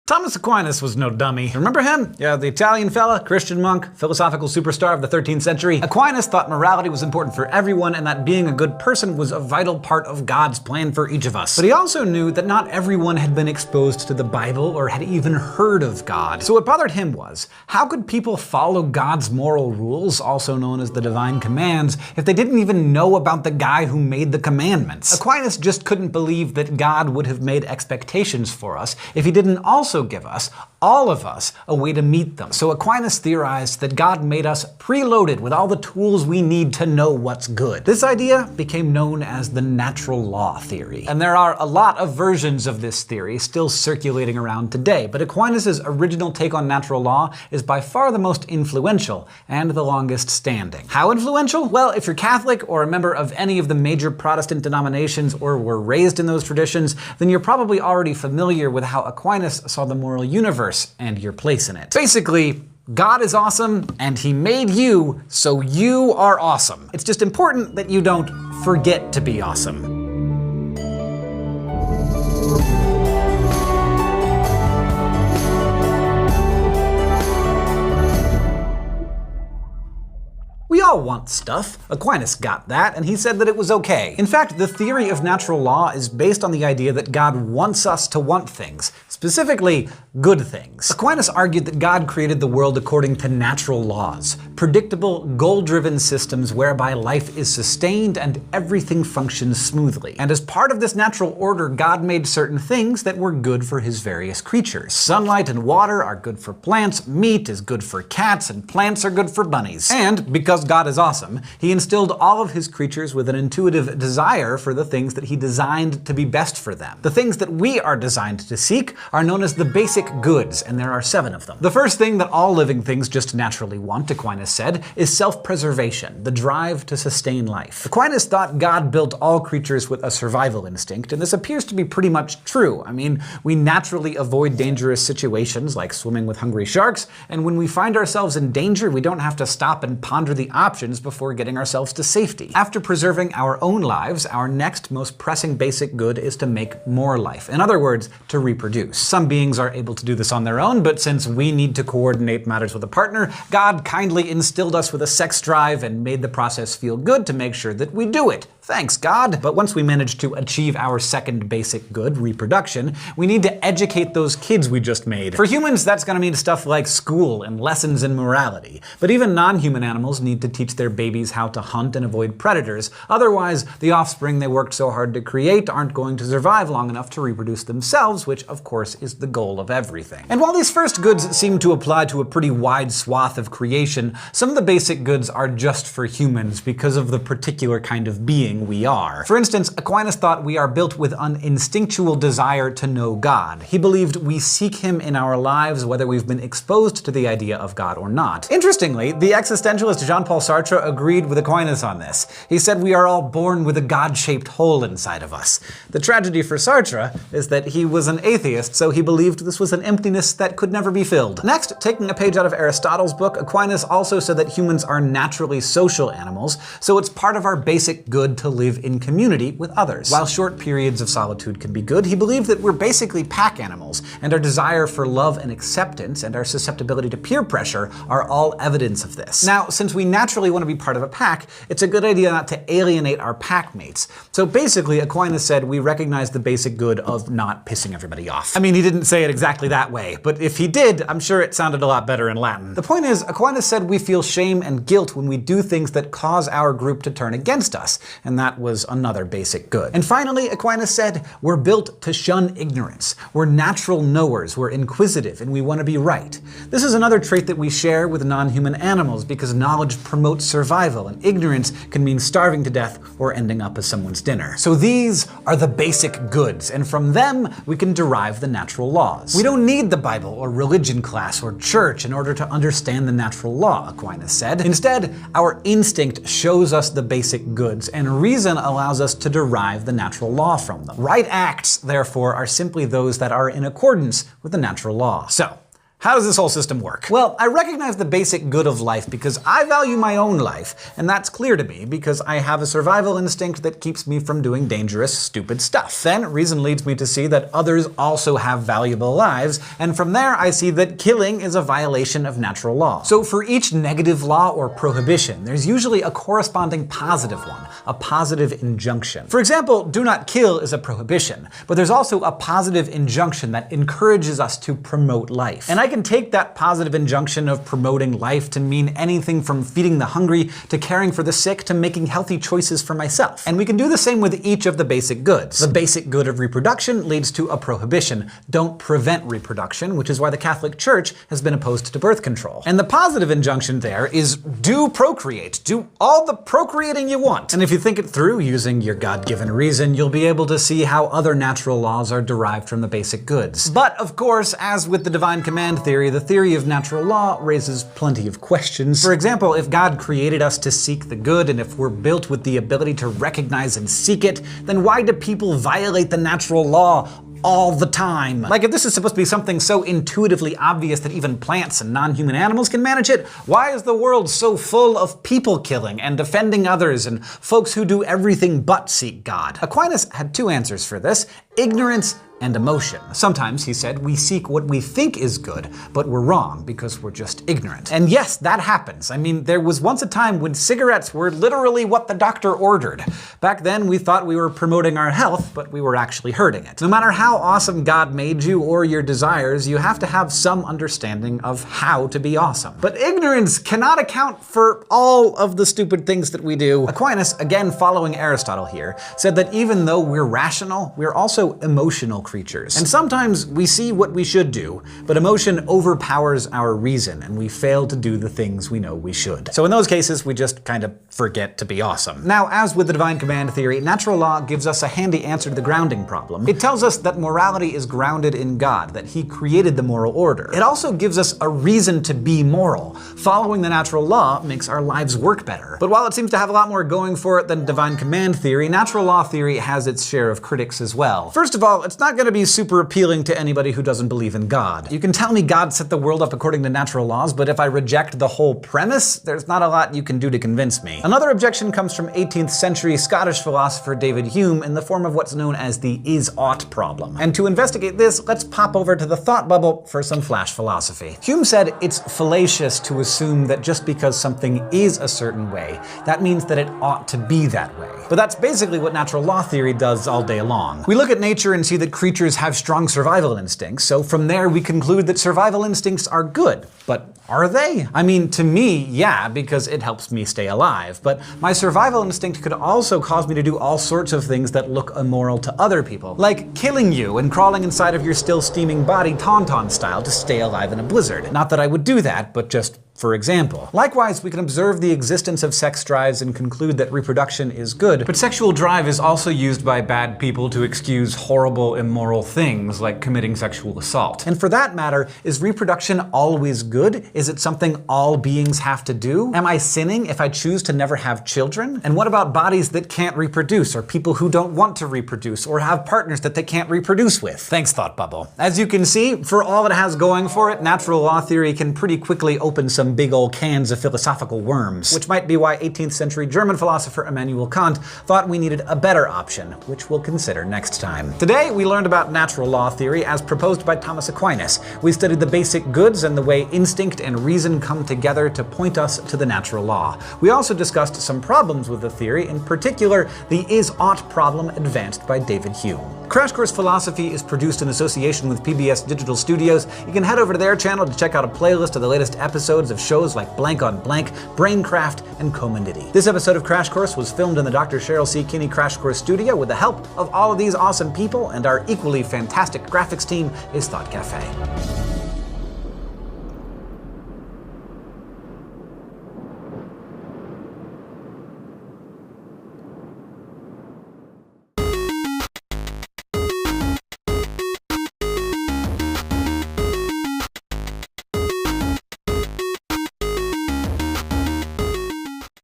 Thomas Aquinas was no dummy. Remember him? Yeah, the Italian fella, Christian monk, philosophical superstar of the 13th century. Aquinas thought morality was important for everyone and that being a good person was a vital part of God's plan for each of us. But he also knew that not everyone had been exposed to the Bible or had even heard of God. So what bothered him was, how could people follow God's moral rules, also known as the divine commands, if they didn't even know about the guy who made the commandments? Aquinas just couldn't believe that God would have made expectations for us if he didn't also give us, all of us, a way to meet them. So Aquinas theorized that God made us preloaded with all the tools we need to know what's good. This idea became known as the natural law theory. And there are a lot of versions of this theory still circulating around today, but Aquinas' original take on natural law is by far the most influential and the longest standing. How influential? Well, if you're Catholic or a member of any of the major Protestant denominations or were raised in those traditions, then you're probably already familiar with how Aquinas saw the moral universe and your place in it. Basically, God is awesome, and he made you, so you are awesome. It's just important that you don't forget to be awesome. We all want stuff. Aquinas got that, and he said that it was okay. In fact, the theory of natural law is based on the idea that God wants us to want things, specifically good things. Aquinas argued that God created the world according to natural laws, predictable, goal-driven systems whereby life is sustained and everything functions smoothly. And as part of this natural order, God made certain things that were good for his various creatures. Sunlight and water are good for plants, meat is good for cats, and plants are good for bunnies. And because God is awesome, he instilled all of his creatures with an intuitive desire for the things that he designed to be best for them. The things that we are designed to seek are known as the basic goods, and there are 7 of them. The first thing that all living things just naturally want, Aquinas said, is self-preservation, the drive to sustain life. Aquinas thought God built all creatures with a survival instinct, and this appears to be pretty much true. I mean, we naturally avoid dangerous situations like swimming with hungry sharks, and when we find ourselves in danger, we don't have to stop and ponder the options before getting ourselves to safety. After preserving our own lives, our next most pressing basic good is to make more life. In other words, to reproduce. Some beings are able to do this on their own, but since we need to coordinate matters with a partner, God kindly instilled us with a sex drive and made the process feel good to make sure that we do it. Thanks, God. But once we manage to achieve our second basic good, reproduction, we need to educate those kids we just made. For humans, that's gonna mean stuff like school and lessons in morality. But even non-human animals need to teach their babies how to hunt and avoid predators. Otherwise, the offspring they worked so hard to create aren't going to survive long enough to reproduce themselves, which of course is the goal of everything. And while these first goods seem to apply to a pretty wide swath of creation, some of the basic goods are just for humans because of the particular kind of being we are. For instance, Aquinas thought we are built with an instinctual desire to know God. He believed we seek him in our lives whether we've been exposed to the idea of God or not. Interestingly, the existentialist Jean-Paul Sartre agreed with Aquinas on this. He said we are all born with a God-shaped hole inside of us. The tragedy for Sartre is that he was an atheist, so he believed this was an emptiness that could never be filled. Next, taking a page out of Aristotle's book, Aquinas also said that humans are naturally social animals, so it's part of our basic good to live in community with others. While short periods of solitude can be good, he believed that we're basically pack animals, and our desire for love and acceptance and our susceptibility to peer pressure are all evidence of this. Now, since we naturally want to be part of a pack, it's a good idea not to alienate our pack mates. So basically, Aquinas said we recognize the basic good of not pissing everybody off. I mean, he didn't say it exactly that way, but if he did, I'm sure it sounded a lot better in Latin. The point is, Aquinas said we feel shame and guilt when we do things that cause our group to turn against us, and that was another basic good. And finally, Aquinas said we're built to shun ignorance. We're natural knowers, we're inquisitive, and we want to be right. This is another trait that we share with non-human animals because knowledge promotes survival, and ignorance can mean starving to death or ending up as someone's dinner. So these are the basic goods, and from them we can derive the natural laws. We don't need the Bible or religion class or church in order to understand the natural law, Aquinas said. Instead, our instinct shows us the basic goods, and reason allows us to derive the natural law from them. Right acts, therefore, are simply those that are in accordance with the natural law. So, How does this whole system work? Well, I recognize the basic good of life because I value my own life, and that's clear to me because I have a survival instinct that keeps me from doing dangerous, stupid stuff. Then reason leads me to see that others also have valuable lives, and from there I see that killing is a violation of natural law. So for each negative law or prohibition, there's usually a corresponding positive one, a positive injunction. For example, do not kill is a prohibition, but there's also a positive injunction that encourages us to promote life. And I can take that positive injunction of promoting life to mean anything from feeding the hungry to caring for the sick to making healthy choices for myself. And we can do the same with each of the basic goods. The basic good of reproduction leads to a prohibition. Don't prevent reproduction, which is why the Catholic Church has been opposed to birth control. And the positive injunction there is do procreate. Do all the procreating you want. And if you think it through using your God-given reason, you'll be able to see how other natural laws are derived from the basic goods. But of course, as with the divine command theory, the theory of natural law raises plenty of questions. For example, if God created us to seek the good, and if we're built with the ability to recognize and seek it, then why do people violate the natural law all the time? Like, if this is supposed to be something so intuitively obvious that even plants and non-human animals can manage it, why is the world so full of people killing and offending others and folks who do everything but seek God? Aquinas had two answers for this: ignorance and emotion. Sometimes, he said, we seek what we think is good, but we're wrong because we're just ignorant. And yes, that happens. I mean, there was once a time when cigarettes were literally what the doctor ordered. Back then, we thought we were promoting our health, but we were actually hurting it. No matter how awesome God made you or your desires, you have to have some understanding of how to be awesome. But ignorance cannot account for all of the stupid things that we do. Aquinas, again following Aristotle here, said that even though we're rational, we're also emotional creatures. And sometimes we see what we should do, but emotion overpowers our reason and we fail to do the things we know we should. So in those cases, we just kind of forget to be awesome. Now, as with the divine command theory, natural law gives us a handy answer to the grounding problem. It tells us that morality is grounded in God, that He created the moral order. It also gives us a reason to be moral. Following the natural law makes our lives work better. But while it seems to have a lot more going for it than divine command theory, natural law theory has its share of critics as well. First of all, it's not going to be super appealing to anybody who doesn't believe in God. You can tell me God set the world up according to natural laws, but if I reject the whole premise, there's not a lot you can do to convince me. Another objection comes from 18th century Scottish philosopher David Hume in the form of what's known as the is-ought problem. And to investigate this, let's pop over to the thought bubble for some flash philosophy. Hume said it's fallacious to assume that just because something is a certain way, that means that it ought to be that way. But that's basically what natural law theory does all day long. We look at nature and see that creatures have strong survival instincts, so from there we conclude that survival instincts are good. But are they? I mean, to me, yeah, because it helps me stay alive. But my survival instinct could also cause me to do all sorts of things that look immoral to other people. Like killing you and crawling inside of your still steaming body Tauntaun style to stay alive in a blizzard. Not that I would do that, but just for example. Likewise, we can observe the existence of sex drives and conclude that reproduction is good, but sexual drive is also used by bad people to excuse horrible, immoral things like committing sexual assault. And for that matter, is reproduction always good? Is it something all beings have to do? Am I sinning if I choose to never have children? And what about bodies that can't reproduce, or people who don't want to reproduce, or have partners that they can't reproduce with? Thanks, Thought Bubble. As you can see, for all it has going for it, natural law theory can pretty quickly open some big old cans of philosophical worms, which might be why 18th century German philosopher Immanuel Kant thought we needed a better option, which we'll consider next time. Today, we learned about natural law theory as proposed by Thomas Aquinas. We studied the basic goods and the way instinct and reason come together to point us to the natural law. We also discussed some problems with the theory, in particular, the is-ought problem advanced by David Hume. Crash Course Philosophy is produced in association with PBS Digital Studios. You can head over to their channel to check out a playlist of the latest episodes of shows like Blank on Blank, Braincraft, and Comandity. This episode of Crash Course was filmed in the Dr. Cheryl C. Kinney Crash Course studio with the help of all of these awesome people, and our equally fantastic graphics team is Thought Cafe.